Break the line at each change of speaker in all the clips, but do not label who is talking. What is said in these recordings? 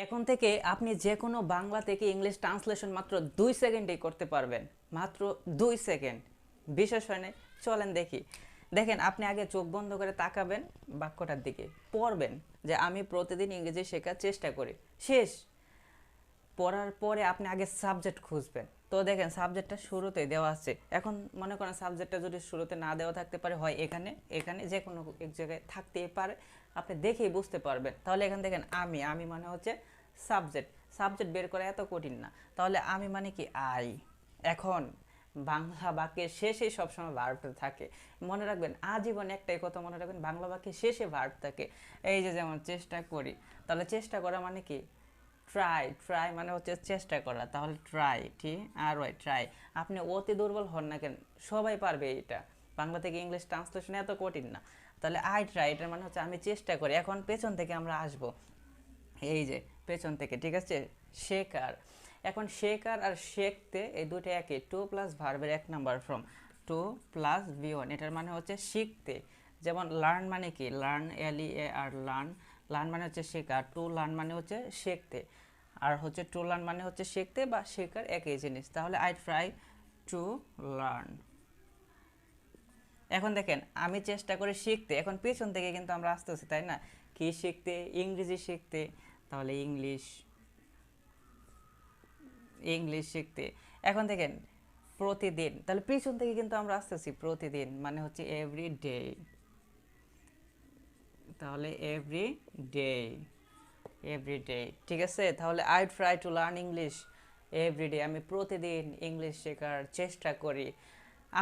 এখন থেকে আপনি যে কোনো বাংলা থেকে ইংলিশ ট্রান্সলেশন মাত্র 2 সেকেন্ডেই করতে পারবেন। মাত্র 2 সেকেন্ড, বিশেষ হয় না। চলেন দেখি। দেখেন, আপনি আগে চোখ বন্ধ করে তাকাবেন, বাক্যটার দিকে পড়বেন যে আমি প্রতিদিন ইংরেজি শেখার চেষ্টা করি। শেষ। পড়ার পরে আপনি আগে সাবজেক্ট খুঁজবেন। তো দেখেন, সাবজেক্টটা শুরুতে দেওয়া আছে। এখন মনে করেন সাবজেক্টটা যদি শুরুতে না দেওয়া থাকতে পারে, হয় এখানে এখানে যে কোনো এক জায়গায় থাকতেই পারে, আপনি দেখেই বুঝতে পারবেন। তাহলে এখানে দেখেন, আমি আমি মানে হচ্ছে সাবজেক্ট। সাবজেক্ট বের করা এত কঠিন না। তাহলে আমি মানে কি, আই। এখন বাংলা বাক্যের শেষে সবসময় ভার্বটা থাকে। মনে রাখবেন, আজীবন একটাই কথা মনে রাখবেন, বাংলা বাক্যের শেষে ভার্ব থাকে। এই যে যেমন চেষ্টা করি, তাহলে চেষ্টা করা মানে কি, ট্রাই। ট্রাই মানে হচ্ছে চেষ্টা করা। তাহলে ট্রাই, ঠিক আর ওয়াই, ট্রাই। আপনি অতি দুর্বল হন না কেন, সবাই পারবে এটা। বাংলা থেকে ইংলিশ ট্রান্সলেশন এত কঠিন না। তাহলে আই ট্রাই, এটার মানে হচ্ছে আমি চেষ্টা করি। এখন পেছন থেকে আমরা আসব, এই যে পেছন থেকে, ঠিক আছে। শেখার। এখন শেখার আর শেখতে এই দুটো একই। টু প্লাস ভার্বের 1 number form, two plus V1, এটার মানে হচ্ছে শিখতে। যেমন লার্ন মানে কি, লার্ন, LEAR, লার্ন। লার্ন মানে হচ্ছে শেখা, টু লার্ন মানে হচ্ছে শিখতে। আর হচ্ছে টু লার্ন মানে হচ্ছে শিখতে বা শেখার একই জিনিস। তাহলে আই ট্রাই টু লার্ন। এখন দেখেন, আমি চেষ্টা করে শিখতে। এখন পেছন থেকে কিন্তু আমরা আসতেছি, তাই না? কি শিখতে? ইংরেজি শিখতে। তাহলে ইংলিশ, ইংলিশ শিখতে। এখন দেখেন, প্রতিদিন, তাহলে পিছন থেকে কিন্তু আমরা আসতেছি, প্রতিদিন মানে হচ্ছে এভরি ডে। তাহলে এভরি ডে, এভরি ডে, ঠিক আছে। তাহলে I try to learn English every day, আমি প্রতিদিন ইংলিশ শেখার চেষ্টা করি।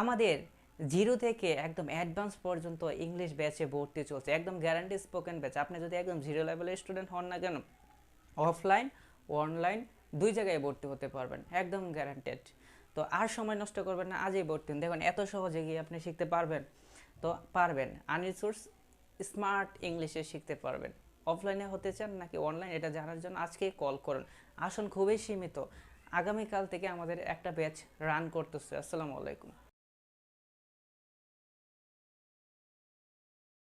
আমাদের জিরো থেকে একদম অ্যাডভান্স পর্যন্ত ইংলিশ ব্যাচে ভর্তি চলছে, একদম গ্যারান্টি স্পোকেন ব্যাচ। আপনি যদি একদম জিরো লেভেলের স্টুডেন্ট হন না কেন, অফলাইন অনলাইন দুই জায়গায় ভর্তি হতে পারবেন, একদম গ্যারান্টেড। তো আর সময় নষ্ট করবেন না, আজই ভর্তি হন। দেখুন, এত সহজে গিয়ে আপনি শিখতে পারবেন। তো পারবেন, আনরিসোর্স স্মার্ট ইংলিশে শিখতে পারবেন। অফলাইনে হতে চান নাকি অনলাইন, এটা জানার জন্য আজকেই কল করুন। আসন খুবই সীমিত। আগামীকাল থেকে আমাদের একটা ব্যাচ রান করতেছে। আসসালামু আলাইকুম।